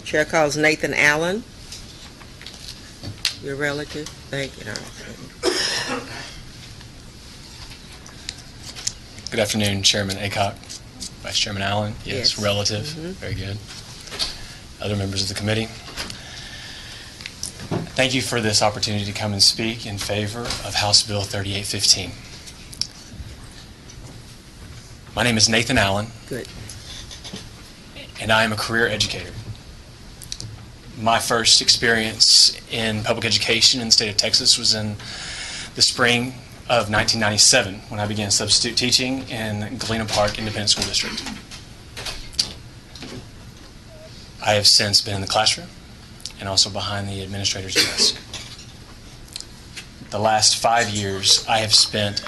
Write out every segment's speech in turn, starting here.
Chair calls Nathan Allen. Your relative? Thank you. Good afternoon, Chairman Aycock, Vice Chairman Allen. Yes. Relative. Very good. Other members of the committee. Thank you for this opportunity to come and speak in favor of House Bill 3815. My name is Nathan Allen. Good. And I am a career educator. My first experience in public education in the state of Texas was in the spring of 1997 when I began substitute teaching in Galena Park Independent School District. I have since been in the classroom and also behind the administrator's desk. The last 5 years I have spent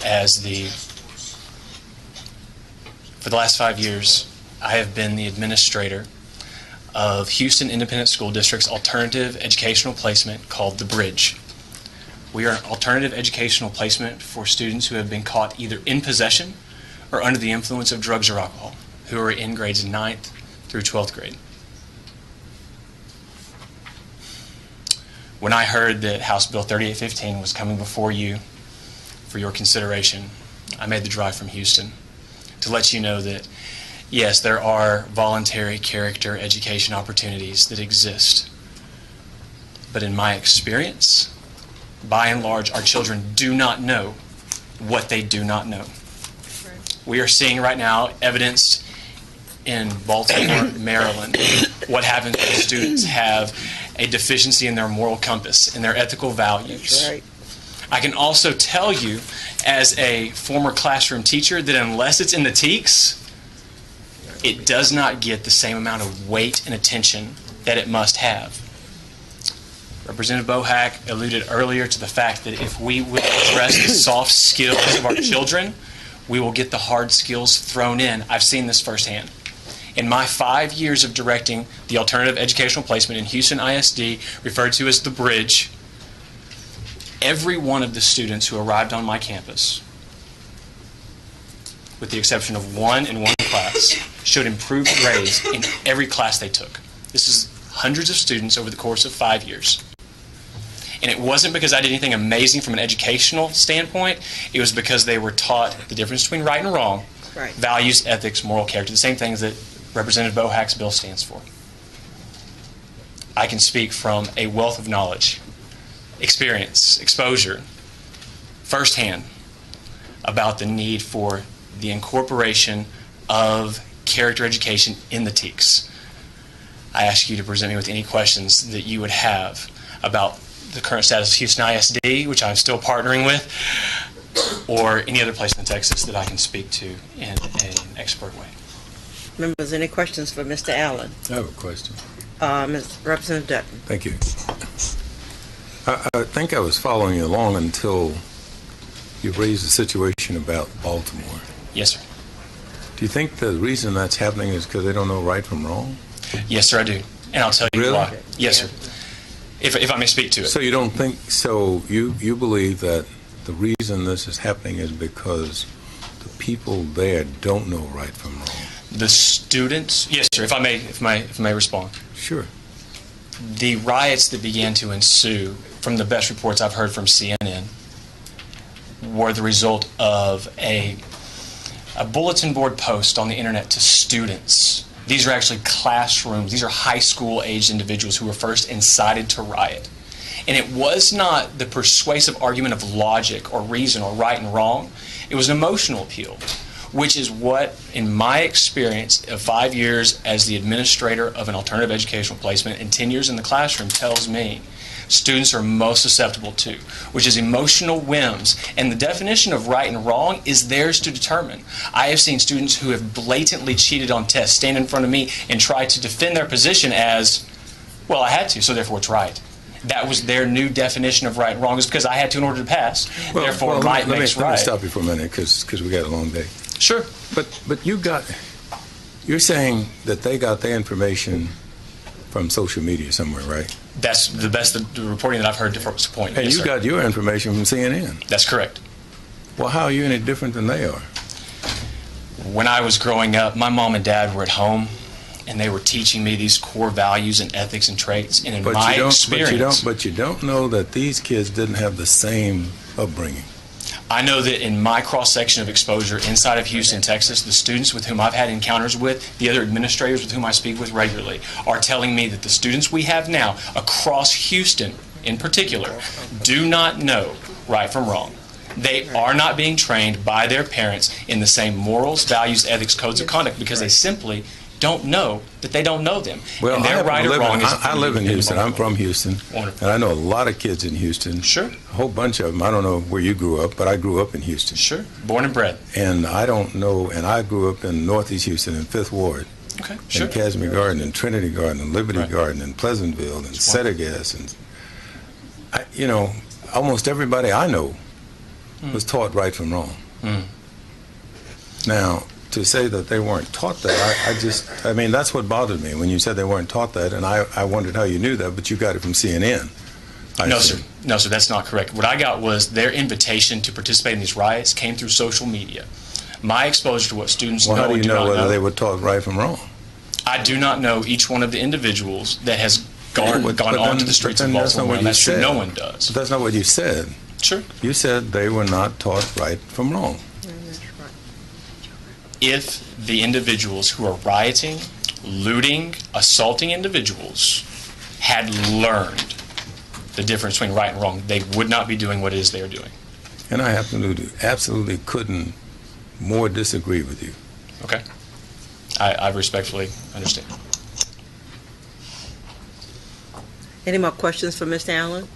for the last 5 years I have been the administrator of Houston Independent School District's alternative educational placement called The Bridge. We are an alternative educational placement for students who have been caught either in possession or under the influence of drugs or alcohol, who are in grades 9th through 12th grade. When I heard that House Bill 3815 was coming before you for your consideration, I made the drive from Houston to let you know that, yes, there are voluntary character education opportunities that exist. But in my experience, by and large, our children do not know what they do not know. We are seeing right now evidenced in Baltimore, Maryland, what happens when students have a deficiency in their moral compass, in their ethical values. That's right. I can also tell you, as a former classroom teacher, that unless it's in the TEKS, it does not get the same amount of weight and attention that it must have. Representative Bohack alluded earlier to the fact that if we would address the soft skills of our children, we will get the hard skills thrown in. I've seen this firsthand. In my 5 years of directing the alternative educational placement in Houston ISD, referred to as The Bridge, every one of the students who arrived on my campus, with the exception of one in one class, showed improved grades in every class they took. This is hundreds of students over the course of 5 years. And it wasn't because I did anything amazing from an educational standpoint. It was because they were taught the difference between right and wrong, Right. values, ethics, moral character, the same things that Representative Bohack's bill stands for. I can speak from a wealth of knowledge, experience, exposure, firsthand, about the need for the incorporation of character education in the TEKS. I ask you to present me with any questions that you would have about the current status of Houston ISD, which I'm still partnering with, or any other place in Texas that I can speak to in an expert way. Members, any questions for Mr. Allen? I have a question. Representative Dutton. Thank you. I think I was following you along until you raised the situation about Baltimore. Yes, sir. Do you think the reason that's happening is because they don't know right from wrong? Yes, sir, I do. And I'll tell you Really? why. Yes, sir. If I may speak to it. So you don't think, so you believe that the reason this is happening is because the people there don't know right from wrong? The students, yes, sir, if I may respond. Sure. The riots that began to ensue, from the best reports I've heard from CNN, were the result of a bulletin board post on the internet to students. These are actually classrooms. These are high school aged individuals who were first incited to riot. And it was not the persuasive argument of logic or reason or right and wrong. It was an emotional appeal, which is what, in my experience of 5 years as the administrator of an alternative educational placement and 10 years in the classroom, tells me students are most susceptible to, which is emotional whims. And the definition of right and wrong is theirs to determine. I have seen students who have blatantly cheated on tests stand in front of me and try to defend their position as, well, I had to, so therefore it's right. That was their new definition of right and wrong, is because I had to in order to pass. Therefore, might makes right. Let me stop you for a minute, because we got a long day. Sure. But you're saying that they got their information from social media somewhere, right? That's the best the reporting that I've heard to point. And Yes, you sir. got your information from CNN. That's correct. Well, how are you any different than they are? When I was growing up, my mom and dad were at home and they were teaching me these core values and ethics and traits. And in But my you don't, experience, but you don't know that these kids didn't have the same upbringing. I know that in my cross-section of exposure inside of Houston, Texas, the students with whom I've had encounters with, the other administrators with whom I speak with regularly, are telling me that the students we have now across Houston in particular do not know right from wrong. They are not being trained by their parents in the same morals, values, ethics, codes of conduct because they simply don't know that they don't know them. Well, and their right or wrong is I live in Houston. I'm from Houston. Wonderful. And I know a lot of kids in Houston. Sure. A whole bunch of them. I don't know where you grew up, but I grew up in Houston. Sure. Born and bred. And I don't know, and I grew up in Northeast Houston in 5th Ward. Okay, sure. In Casimir Garden, and Trinity Garden, and Liberty Right. Garden, and Pleasantville, and It's wonderful. Settergas. And, almost everybody I know was taught right from wrong. Mm. Now, to say that they weren't taught that, I mean, that's what bothered me when you said they weren't taught that, and I wondered how you knew that, but you got it from CNN. No, sir. No, sir, that's not correct. What I got was their invitation to participate in these riots came through social media. My exposure to what students Well, know how do and you do know not whether know, they were taught right from wrong? I do not know each one of the individuals that has gone But onto then- the streets but of then that's not Baltimore, what and you that's true. said. No one does. But that's not what you said. Sure. You said they were not taught right from wrong. If the individuals who are rioting, looting, assaulting individuals had learned the difference between right and wrong, they would not be doing what it is they are doing. And I absolutely couldn't more disagree with you. Okay? I respectfully understand. Any more questions for Mr. Allen?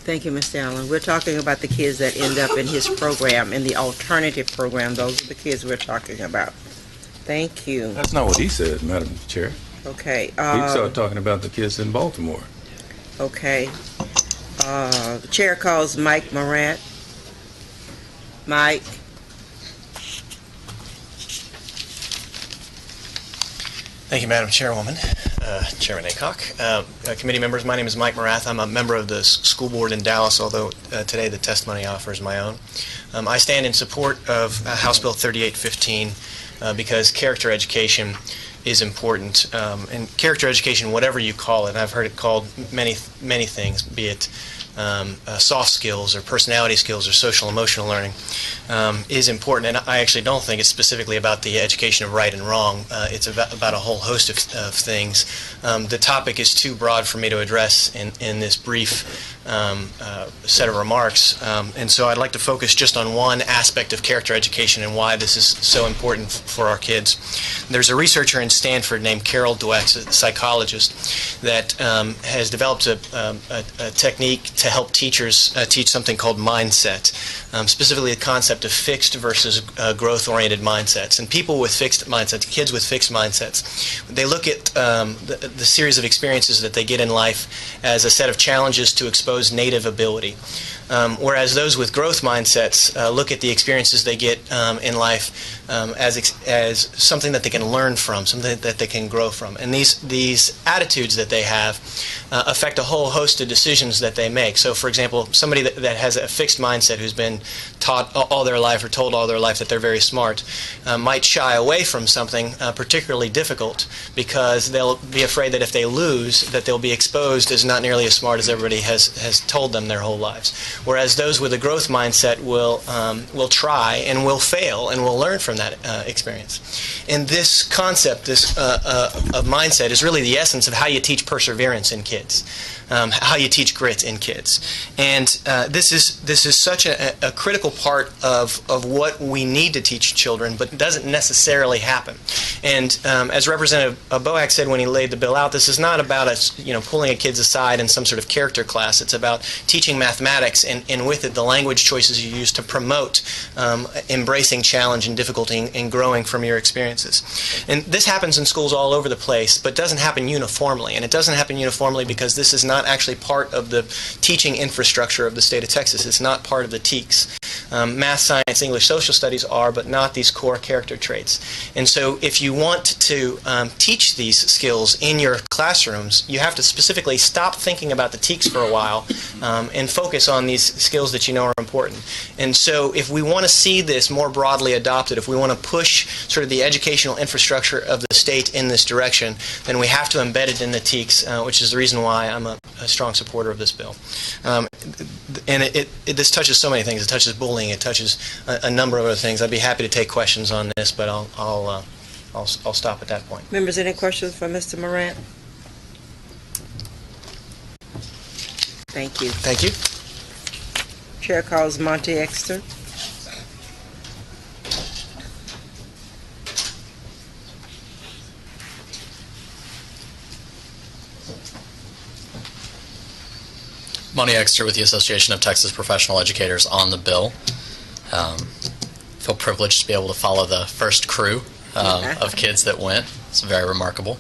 Thank you, Mr. Allen. We're talking about the kids that end up in his program, in the alternative program. Those are the kids we're talking about. Thank you. That's not what he said, Madam Chair. Okay. He started talking about the kids in Baltimore. Okay. The chair calls Mike Morant. Mike. Thank you, Madam Chairwoman, Chairman Aycock. Committee members, my name is Mike Morath. I'm a member of the school board in Dallas, although today the testimony I offer is my own. I stand in support of House Bill 3815 because character education is important. And character education, whatever you call it, and I've heard it called many things, be it soft skills or personality skills or social emotional learning, is important. And I actually don't think it's specifically about the education of right and wrong. It's about a whole host of things. The topic is too broad for me to address in this brief set of remarks. And so I'd like to focus just on one aspect of character education and why this is so important for our kids. There's a researcher in Stanford named Carol Dweck, a psychologist, that has developed a technique to help teachers teach something called mindset, specifically the concept of fixed versus growth-oriented mindsets. And people with fixed mindsets, kids with fixed mindsets, they look at the series of experiences that they get in life as a set of challenges to expose native ability. Whereas those with growth mindsets look at the experiences they get in life as something that they can learn from, something that they can grow from. And these attitudes that they have affect a whole host of decisions that they make. So, for example, somebody that has a fixed mindset who's been taught all their life or told all their life that they're very smart might shy away from something particularly difficult because they'll be afraid that if they lose, that they'll be exposed as not nearly as smart as everybody has told them their whole lives. Whereas those with a growth mindset will try and will fail and will learn from that experience. And this concept, this of mindset, is really the essence of how you teach perseverance in kids, how you teach grit in kids. And this is such a critical part of what we need to teach children, but doesn't necessarily happen. And as Representative Boak said when he laid the bill out, this is not about us, pulling a kids aside in some sort of character class. It's about teaching mathematics and with it the language choices you use to promote embracing challenge and difficulty and growing from your experiences. And this happens in schools all over the place, but doesn't happen uniformly. And it doesn't happen uniformly because this is not not actually part of the teaching infrastructure of the state of Texas. It's not part of the TEKS. Math, science, English, social studies are, but not these core character traits. And so if you want to teach these skills in your classrooms, you have to specifically stop thinking about the TEKS for a while and focus on these skills that you know are important. And so if we want to see this more broadly adopted, if we want to push sort of the educational infrastructure of the state in this direction, then we have to embed it in the TEKS, which is the reason why I'm a strong supporter of this bill. And this touches so many things. It touches bullying. It touches a number of other things. I'd be happy to take questions on this, but I'll stop at that point. Members, any questions for Mr. Morant? Thank you. Thank you. Chair calls Monty Exter. Monty Exter with the Association of Texas Professional Educators on the bill. Feel privileged to be able to follow the first crew of kids that went. It's very remarkable.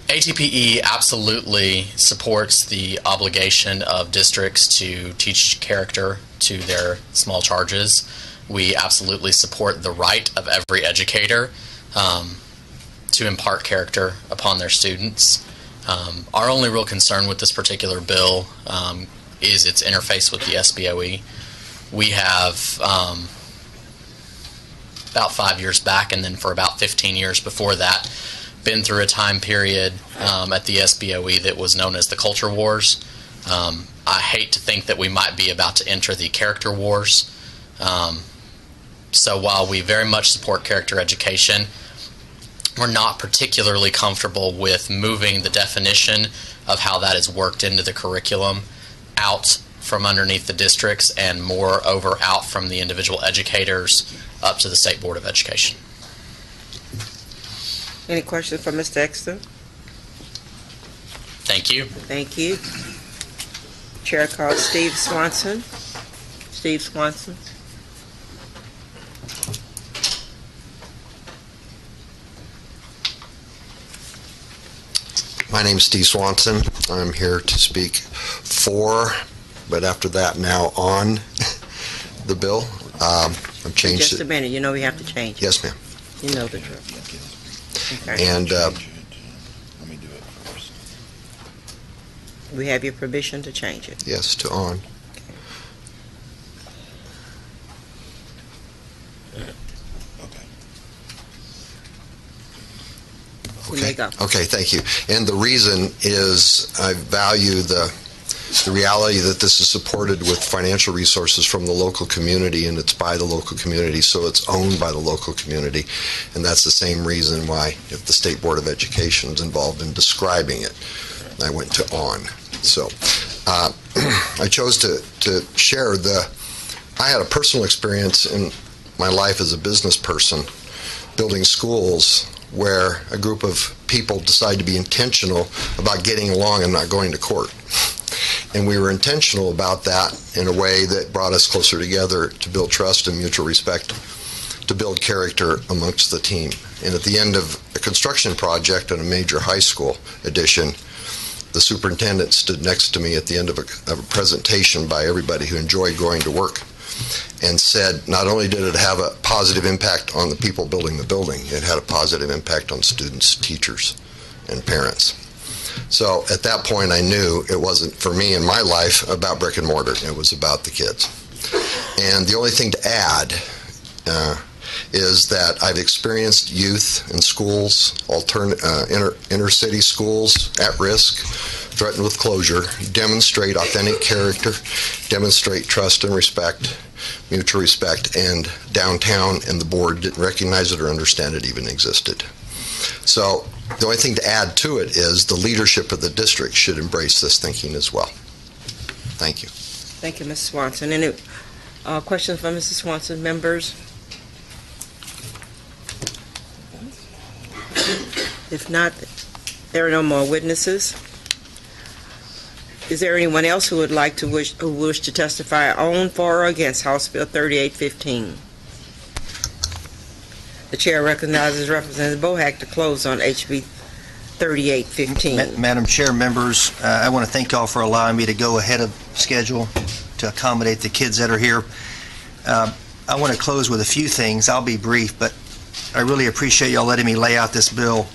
ATPE absolutely supports the obligation of districts to teach character to their small charges. We absolutely support the right of every educator to impart character upon their students. Our only real concern with this particular bill is its interface with the SBOE. We have, about 5 years back and then for about 15 years before that, been through a time period at the SBOE that was known as the Culture Wars. I hate to think that we might be about to enter the Character Wars. So while we very much support character education, we're not particularly comfortable with moving the definition of how that is worked into the curriculum out from underneath the districts and moreover out from the individual educators up to the State Board of Education. Any questions for Mr. Exter? Thank you. Thank you. Chair calls Steve Swanson. Steve Swanson. My name is Steve Swanson. I'm here to speak for, but after that now on the bill. I've changed Just a minute. You know we have to change it. Yes, ma'am. You know the drill. Okay. And Let me do it first. We have your permission to change it. yes, to on. Okay. You may go. Okay, thank you. And the reason is I value the reality that this is supported with financial resources from the local community, and it's by the local community, so it's owned by the local community. And that's the same reason why, if the State Board of Education is involved in describing it, I went to on. So I chose to share I had a personal experience in my life as a business person building schools where a group of people decided to be intentional about getting along and not going to court. And we were intentional about that in a way that brought us closer together to build trust and mutual respect, to build character amongst the team. And at the end of a construction project at a major high school addition, the superintendent stood next to me at the end of a presentation by everybody who enjoyed going to work and said, not only did it have a positive impact on the people building the building, it had a positive impact on students, teachers, and parents. So at that point, I knew it wasn't, for me in my life, about brick and mortar. It was about the kids. And the only thing to add is that I've experienced youth in schools, inner city schools at risk, threatened with closure, demonstrate authentic character, demonstrate trust and respect, mutual respect, and downtown and the board didn't recognize it or understand it even existed. So the only thing to add to it is the leadership of the district should embrace this thinking as well. Thank you. Thank you, Ms. Swanson. Any questions for Mrs. Swanson, members? If not, there are no more witnesses. Is there anyone else who would like to wish to testify on, for, or against House Bill 3815? The chair recognizes Representative Bohack to close on HB 3815. Madam Chair, members, I want to thank y'all for allowing me to go ahead of schedule to accommodate the kids that are here. I want to close with a few things. I'll be brief, but I really appreciate y'all letting me lay out this bill.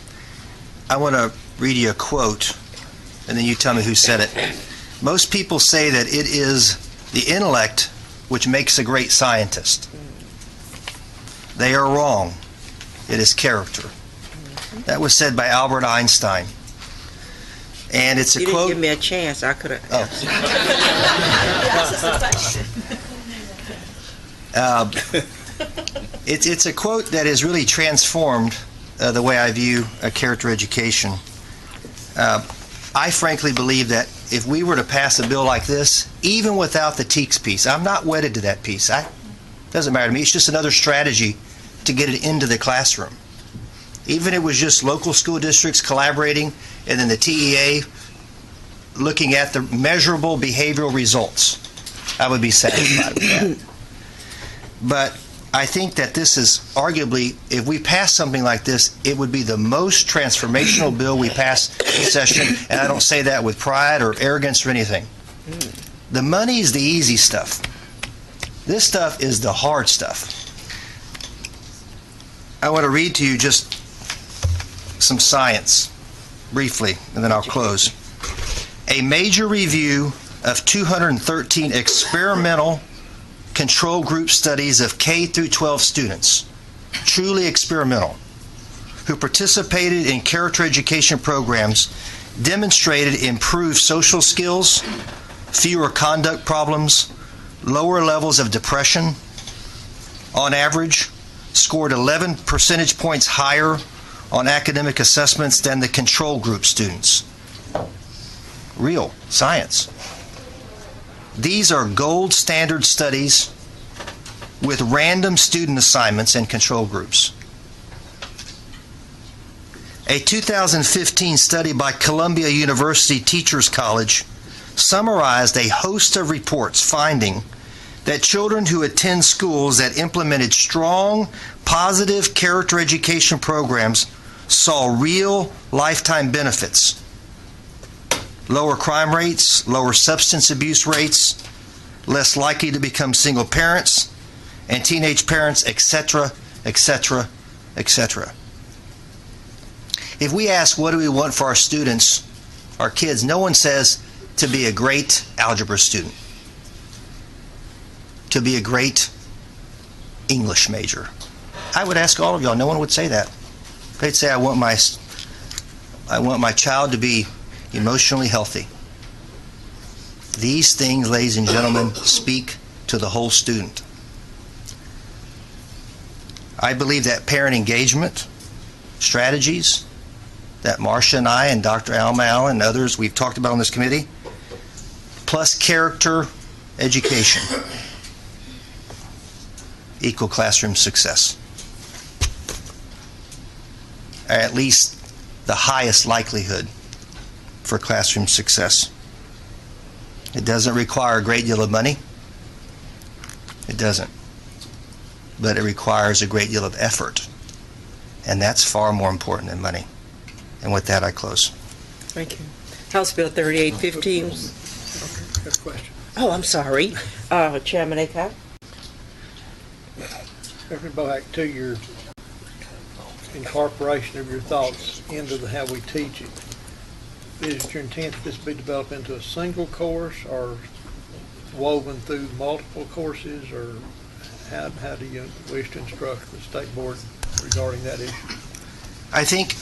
I want to read you a quote, and then you tell me who said it. Most people say that it is the intellect which makes a great scientist. They are wrong. It is character. That was said by Albert Einstein. And it's a You quote. didn't give me a chance. I could have. It's a quote that has really transformed the way I view character education. I frankly believe that if we were to pass a bill like this, even without the TEKS piece, I'm not wedded to that piece. Doesn't matter to me. It's just another strategy to get it into the classroom. Even if it was just local school districts collaborating and then the TEA looking at the measurable behavioral results, I would be satisfied with that. But I think that this is arguably, if we pass something like this, it would be the most transformational bill we pass this session, and I don't say that with pride or arrogance or anything. The money is the easy stuff. This stuff is the hard stuff. I want to read to you just some science, briefly, and then I'll close. A major review of 213 experimental control group studies of K through 12 students, truly experimental, who participated in character education programs, demonstrated improved social skills, fewer conduct problems, lower levels of depression, on average, scored 11 percentage points higher on academic assessments than the control group students. Real science. These are gold standard studies with random student assignments and control groups. A 2015 study by Columbia University Teachers College summarized a host of reports finding that children who attend schools that implemented strong, positive character education programs saw real lifetime benefits. Lower crime rates, lower substance abuse rates, less likely to become single parents and teenage parents, etc., etc., etc. If we ask what do we want for our students, our kids, no one says to be a great algebra student, to be a great English major. I would ask all of y'all, no one would say that. They'd say, I want my child to be emotionally healthy. These things, ladies and gentlemen, speak to the whole student. I believe that parent engagement strategies that Marcia and I and Dr. Alma Allen and others we've talked about on this committee, plus character education, equal classroom success. Or at least the highest likelihood for classroom success. It doesn't require a great deal of money. It doesn't. But it requires a great deal of effort. And that's far more important than money. And with that, I close. Thank you. House Bill 3815. Got a question. Oh, I'm sorry. Chairman Aycock? Go back to your incorporation of your thoughts into the how we teach it. Is it your intent that this be developed into a single course or woven through multiple courses, or how do you wish to instruct the state board regarding that issue? I think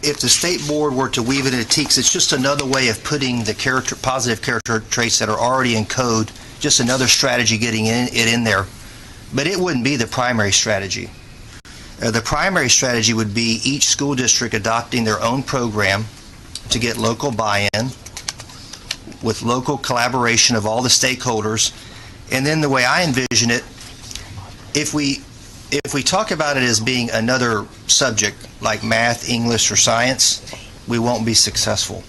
if the state board were to weave it into TEKS, it's just another way of putting the positive character traits that are already in code, just another strategy getting it in there. But it wouldn't be the primary strategy. The primary strategy would be each school district adopting their own program to get local buy-in with local collaboration of all the stakeholders. And then the way I envision it, if we talk about it as being another subject like math, English, or science, we won't be successful.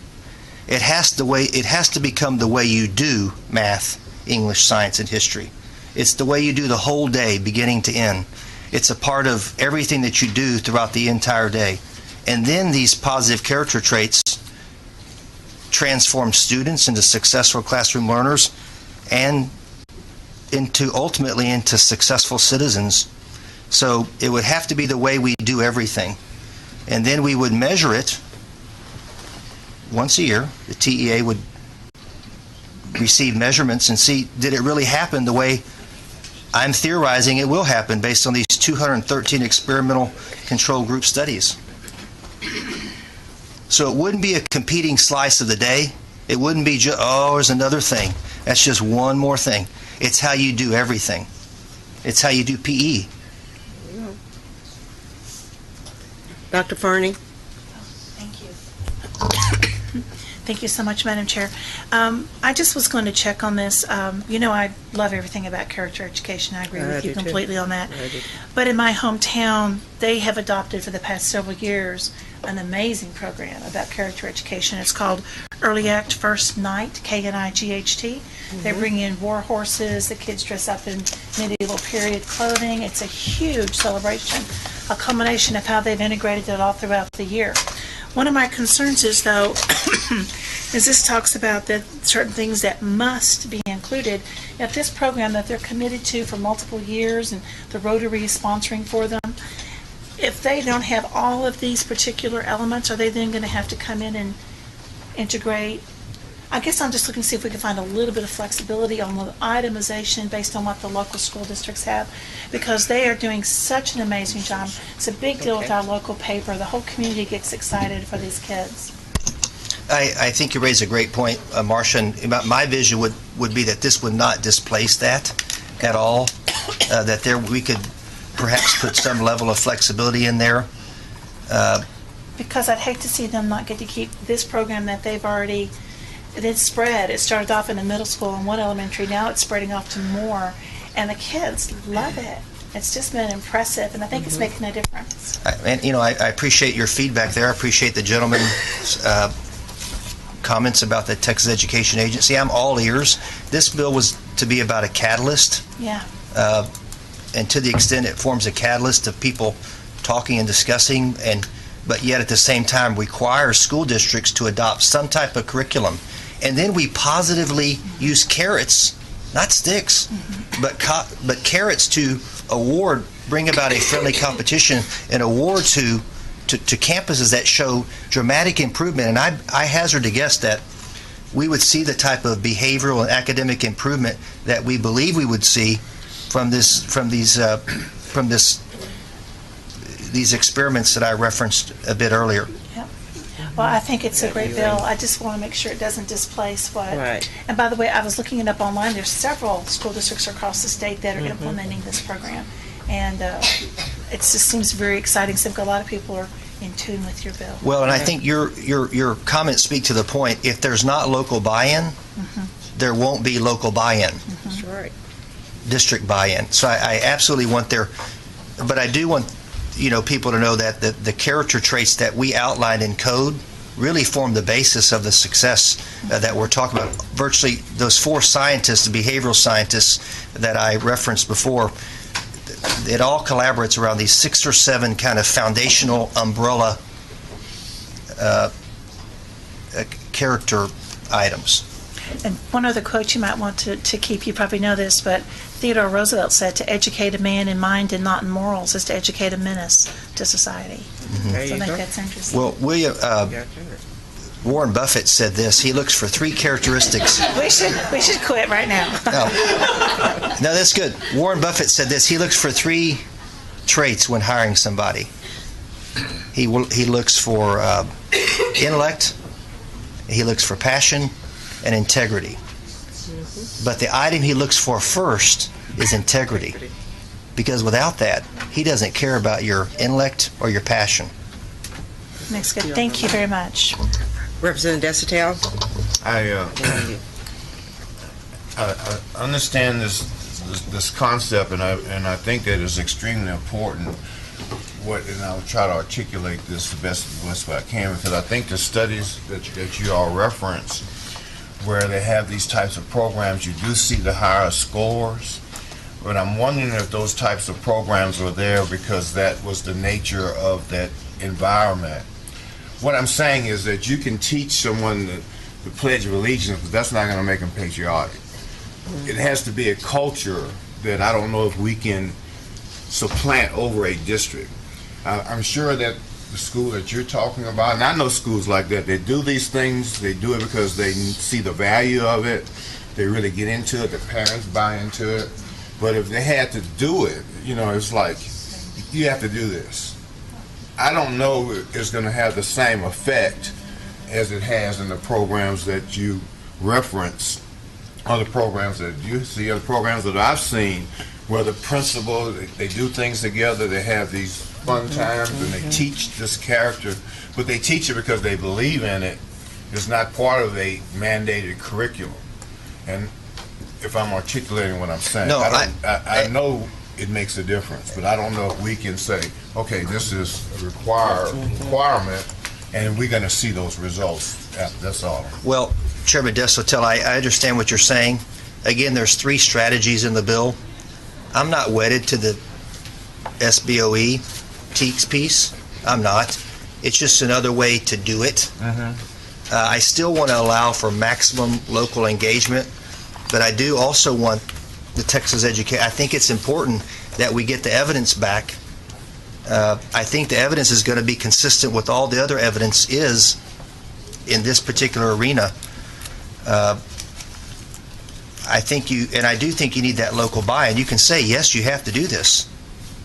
It has to become the way you do math, English, science, and history. It's the way you do the whole day, beginning to end. It's a part of everything that you do throughout the entire day. And then these positive character traits transform students into successful classroom learners and ultimately into successful citizens. So it would have to be the way we do everything. And then we would measure it once a year. The TEA would receive measurements and see, did it really happen the way I'm theorizing it will happen based on these 213 experimental control group studies. So it wouldn't be a competing slice of the day. It wouldn't be just, oh, there's another thing. That's just one more thing. It's how you do everything. It's how you do PE. Dr. Fernie? Thank you. Thank you so much, Madam Chair. I just was going to check on this. I love everything about character education. I agree with you completely on that. But in my hometown, they have adopted for the past several years an amazing program about character education. It's called Early Act First Night, KNIGHT. They bring in war horses. The kids dress up in medieval period clothing. It's a huge celebration, a culmination of how they've integrated it all throughout the year. One of my concerns is, though, is this talks about that certain things that must be included. If this program that they're committed to for multiple years and the Rotary is sponsoring for them, if they don't have all of these particular elements, are they then going to have to come in and integrate? I guess I'm just looking to see if we can find a little bit of flexibility on the itemization based on what the local school districts have, because they are doing such an amazing job. It's a big deal with our local paper. The whole community gets excited for these kids. I think you raise a great point, Marcia, and my vision would be that this would not displace that at all, that we could perhaps put some level of flexibility in there. Because I'd hate to see them not get to keep this program that they've already, it's spread. It started off in a middle school and one elementary. Now it's spreading off to more. And the kids love it. It's just been impressive, and I think it's making a difference. I appreciate your feedback there. I appreciate the gentleman's comments about the Texas Education Agency. I'm all ears. This bill was to be about a catalyst. Yeah. And to the extent it forms a catalyst of people talking and discussing, but yet at the same time requires school districts to adopt some type of curriculum. And then we positively use carrots, not sticks, but carrots to bring about a friendly competition and award to campuses that show dramatic improvement. And I hazard to guess that we would see the type of behavioral and academic improvement that we believe we would see from these experiments that I referenced a bit earlier. Yep. Well, I think it's a great bill. I just want to make sure it doesn't displace what. Right. And by the way, I was looking it up online. There's several school districts across the state that are implementing this program, and it just seems very exciting. So a lot of people are in tune with your bill. Well, and I think your comments speak to the point. If there's not local buy-in, there won't be local buy-in. That's right. District buy-in. So I absolutely want but I do want people to know that the character traits that we outlined in code really form the basis of the success that we're talking about. Virtually those 4 scientists, the behavioral scientists that I referenced before, it all collaborates around these 6 or 7 kind of foundational umbrella character items. And one other quote you might want to keep, you probably know this, but Theodore Roosevelt said, "To educate a man in mind and not in morals is to educate a menace to society." So I think that's interesting. Well, Warren Buffett said this. He looks for 3 characteristics. We should quit right now. No, that's good. Warren Buffett said this. He looks for 3 traits when hiring somebody. He looks for intellect, he looks for passion, and integrity. But the item he looks for first is integrity, because without that, he doesn't care about your intellect or your passion. That's good. Thank you very much. Representative Desautel? I understand this concept, and I think that it's extremely important. And I'll try to articulate this the best way I can, because I think the studies that you all reference, where they have these types of programs, you do see the higher scores. But I'm wondering if those types of programs were there because that was the nature of that environment what I'm saying is that you can teach someone the Pledge of Allegiance, but that's not going to make them patriotic. It has to be a culture that I don't know if we can supplant over a district. I'm sure that the school that you're talking about, and I know schools like that, they do these things, they do it because they see the value of it, they really get into it, the parents buy into it. But if they had to do it, it's like, you have to do this. I don't know if it's going to have the same effect as it has in the programs that you reference, other programs that you see, other programs that I've seen, where the principal, they do things together, they have these fun times, and they teach this character, but they teach it because they believe in it. It's not part of a mandated curriculum. And if I'm articulating what I'm saying, No, I know it makes a difference, but I don't know if we can say, okay, this is a requirement, and we're going to see those results. That's all. Well, Chairman Desotel, I understand what you're saying. Again, there's 3 strategies in the bill. I'm not wedded to the SBOE TEACS piece. I'm not. It's just another way to do it. I still want to allow for maximum local engagement, but I do also want the Texas education. I think it's important that we get the evidence back. I think the evidence is going to be consistent with all the other evidence is in this particular arena. I do think you need that local buy-in. You can say, yes, you have to do this,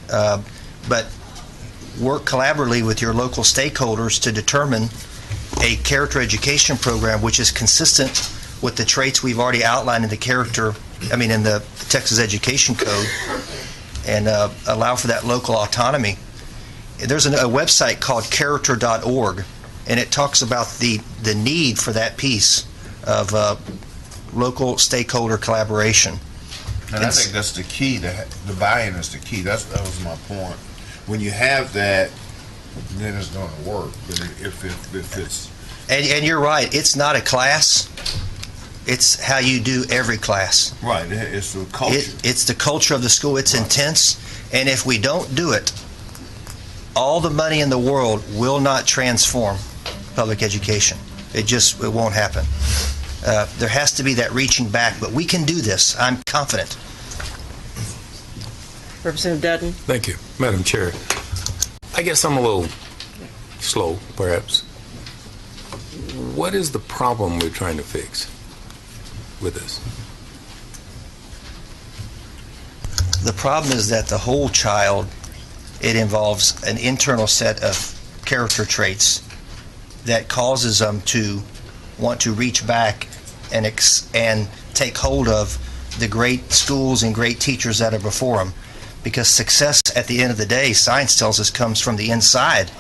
but work collaboratively with your local stakeholders to determine a character education program which is consistent with the traits we've already outlined in the in the Texas Education Code, and allow for that local autonomy. There's a website called character.org, and it talks about the need for that piece of local stakeholder collaboration. And I think that's the key. The buy-in is the key. That was my point. When you have that, then it's going to work. But if it's... And you're right. It's not a class. It's how you do every class. Right. It's the culture. It's the culture of the school. It's intense. And if we don't do it, all the money in the world will not transform public education. It won't happen. There has to be that reaching back, but we can do this. I'm confident. Representative Dutton. Thank you, Madam Chair. I guess I'm a little slow, perhaps. What is the problem we're trying to fix with this? The problem is that the whole child, it involves an internal set of character traits that causes them to want to reach back and take hold of the great schools and great teachers that are before them. Because success, at the end of the day, science tells us, comes from the inside.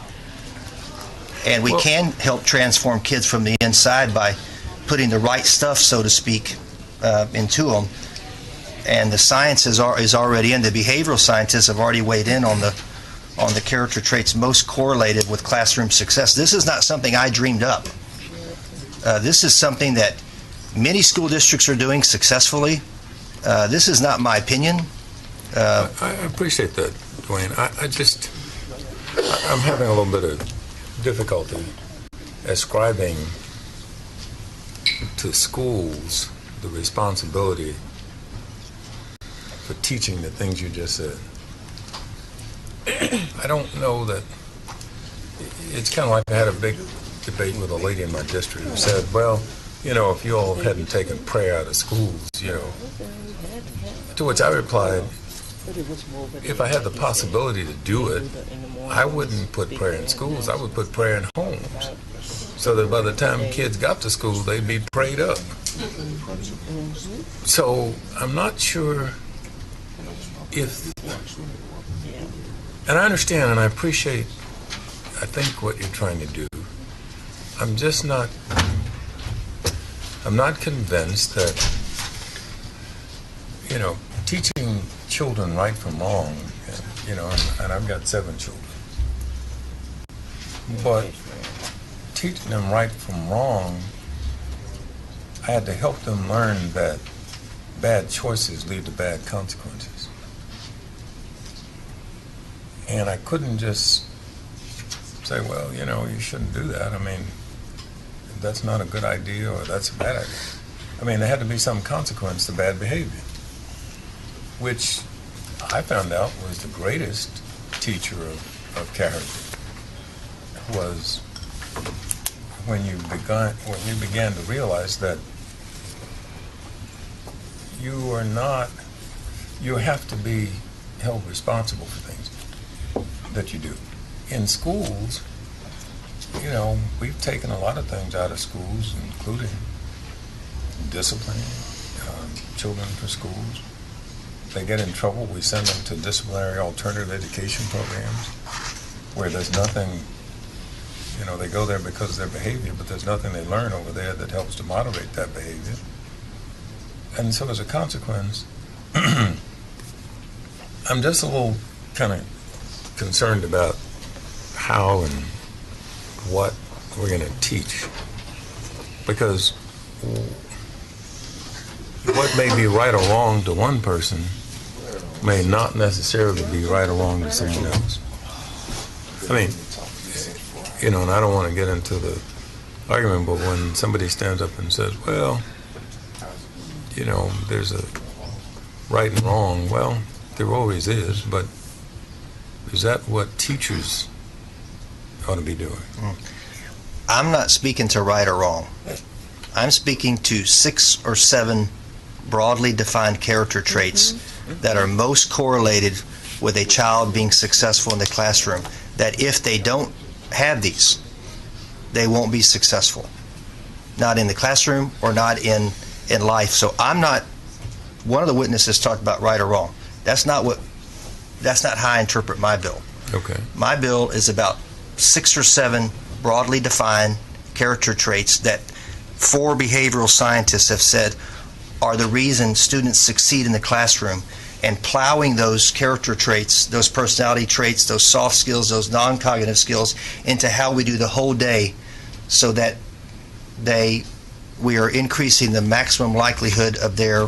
And we can help transform kids from the inside by putting the right stuff, so to speak, into them. And the science is already in. The behavioral scientists have already weighed in on the character traits most correlated with classroom success. This is not something I dreamed up. This is something that many school districts are doing successfully. This is not my opinion. I appreciate that, Dwayne. I'm having a little bit of difficulty ascribing to schools the responsibility for teaching the things you just said. I don't know that. It's kind of like I had a big debate with a lady in my district who said, well, if you all hadn't taken prayer out of schools, to which I replied, if I had the possibility to do it, I wouldn't put prayer in schools. I would put prayer in homes, so that by the time kids got to school, they'd be prayed up. So I'm not sure if, and I understand and I appreciate, I think, what you're trying to do. I'm not convinced that, teaching children right from wrong, and I've got 7 children, but teaching them right from wrong, I had to help them learn that bad choices lead to bad consequences. And I couldn't just say, well, you shouldn't do that. I mean, that's not a good idea, or that's a bad idea. I mean, there had to be some consequence to bad behavior, which I found out was the greatest teacher of character was when you began to realize that you have to be held responsible for things that you do. In schools, we've taken a lot of things out of schools, including disciplining children for schools. They get in trouble, we send them to disciplinary alternative education programs where there's nothing, they go there because of their behavior, but there's nothing they learn over there that helps to moderate that behavior. And so as a consequence, I'm just a little kind of concerned about how and what we're going to teach, because what may be right or wrong to one person may not necessarily be right or wrong to someone else. I mean, and I don't want to get into the argument, but when somebody stands up and says, well, there's a right and wrong, well, there always is, but is that what teachers ought to be doing? I'm not speaking to right or wrong. I'm speaking to 6 or 7 broadly defined character traits that are most correlated with a child being successful in the classroom, that if they don't have these, they won't be successful. Not in the classroom or not in life. So I'm not, one of the witnesses talked about right or wrong. That's not how I interpret my bill. Okay. My bill is about 6 or 7 broadly defined character traits that 4 behavioral scientists have said are the reason students succeed in the classroom, and plowing those character traits, those personality traits, those soft skills, those non-cognitive skills into how we do the whole day, so that we are increasing the maximum likelihood of their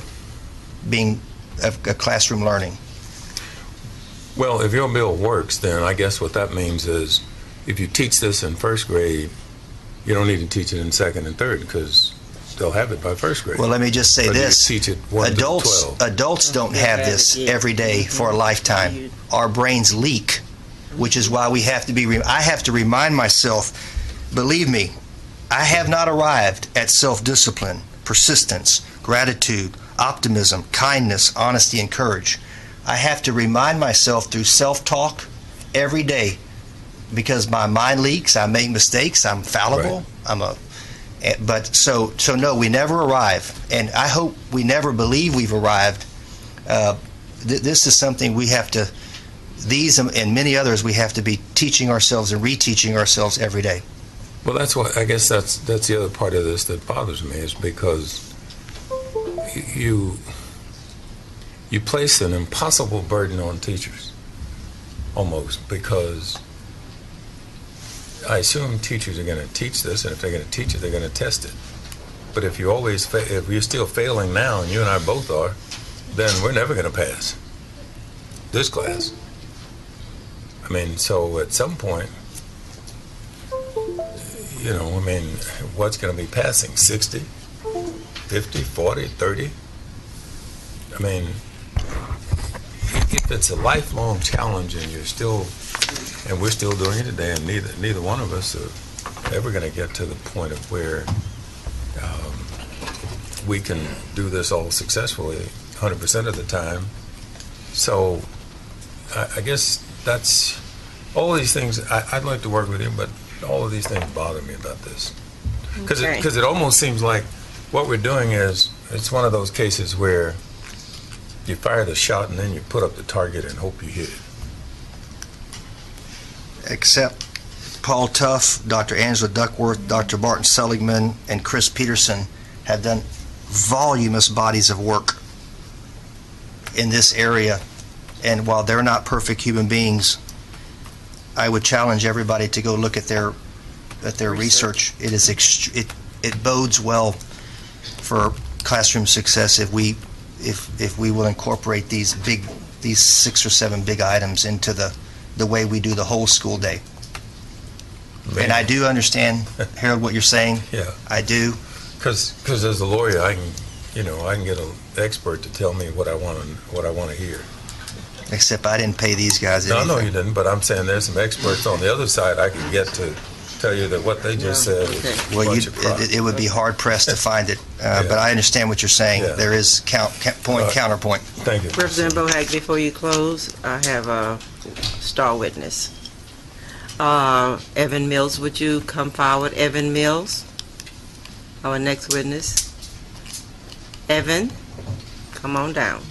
being a classroom learning. Well, if your bill works, then I guess what that means is if you teach this in first grade, you don't need to teach it in second and third because they'll have it by first grade. Well, let me just say this. Teach it 1 to 12. Adults don't have this every day for a lifetime. Our brains leak, which is why we have to be, I have to remind myself, believe me, I have not arrived at self-discipline, persistence, gratitude, optimism, kindness, honesty, and courage. I have to remind myself through self-talk every day, because my mind leaks, I make mistakes, I'm fallible, right. But so no, we never arrive, and I hope we never believe we've arrived. This is something we have to, these and many others, we have to be teaching ourselves and reteaching ourselves every day. Well, that's what I guess that's the other part of this that bothers me, is because you place an impossible burden on teachers, almost, because I assume teachers are going to teach this, and if they're going to teach it, they're going to test it. But if you always if you're still failing now, and you and I both are, then we're never going to pass this class. I mean, so at some point, what's going to be passing? 60, 50, 40, 30? I mean, if it's a lifelong challenge and we're still doing it today, and neither one of us are ever going to get to the point of where we can do this all successfully 100% of the time. So I guess that's all these things. I'd like to work with you, but all of these things bother me about this, because it almost seems like what we're doing is, it's one of those cases where you fire the shot and then you put up the target and hope you hit it. Except Paul Tuff, Dr. Angela Duckworth, Dr. Barton Seligman, and Chris Peterson have done voluminous bodies of work in this area. And while they're not perfect human beings, I would challenge everybody to go look at their research. It is it bodes well for classroom success if we will incorporate these 6 or 7 big items into the way we do the whole school day. And I do understand, Harold, what you're saying. Yeah. I do. Because as a lawyer, I can get an expert to tell me what I want to hear. Except I didn't pay these guys No, anything. no, you didn't. But I'm saying there's some experts on the other side I can get to tell you that what they just said is a Well, bunch of crap. it would be hard pressed to find it, Yeah. but I understand what you're saying. Yeah. There is counterpoint. Thank you. Representative Bohag, before you close, I have a star witness. Evan Mills, would you come forward? Evan Mills, our next witness. Evan, come on down.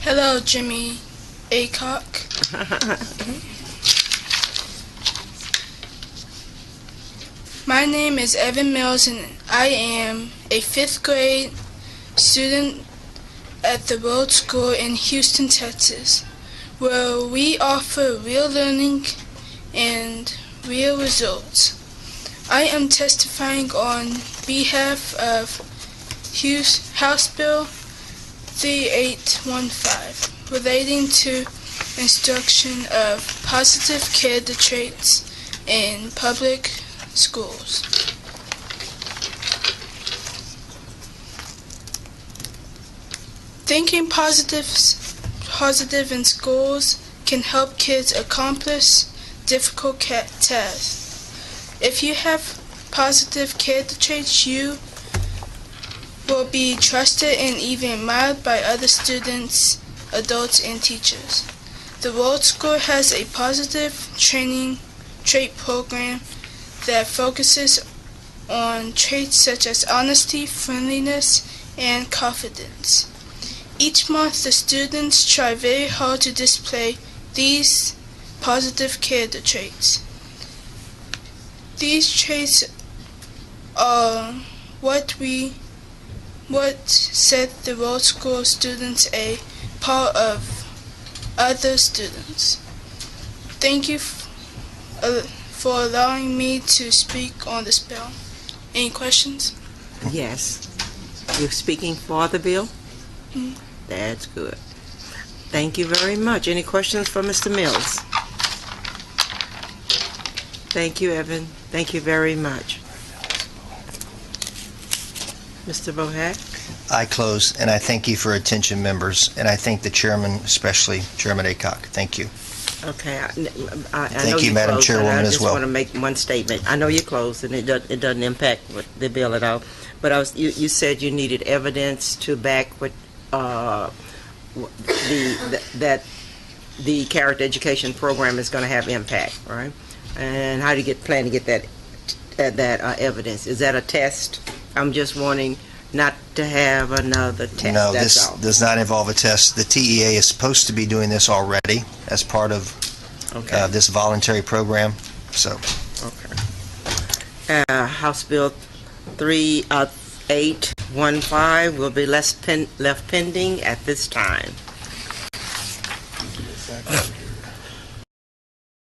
Hello, Jimmy Acock. My name is Evan Mills, and I am a 5th grade student at the World School in Houston, Texas, where we offer real learning and real results. I am testifying on behalf of House Bill 3815, relating to instruction of positive character traits in public schools. Thinking positive in schools can help kids accomplish difficult tasks. If you have positive character traits, you will be trusted and even admired by other students, adults, and teachers. The World School has a positive training trait program that focuses on traits such as honesty, friendliness, and confidence. Each month, the students try very hard to display these positive character traits. These traits are what set the World School students apart of other students. Thank you for allowing me to speak on this bill. Any questions? Yes. You're speaking for the bill? Mm. That's good. Thank you very much. Any questions for Mr. Mills? Thank you, Evan. Thank you very much. Mr. Bohag? I close, and I thank you for your attention, members, and I thank the chairman, especially Chairman Acock. Thank you. Okay. I know Thank you, Madam closed, but Chairwoman, I as just well. want to make one statement. I know you closed, and it doesn't impact the bill at all. But you said you needed evidence to back what that the character education program is going to have impact, right? And how do you plan to get that evidence? Is that a test? I'm just wanting not to have another test. No, that's this all. does not involve a test. The TEA is supposed to be doing this already as part of this voluntary program. So, okay. House Bill 3815 will be left pending at this time.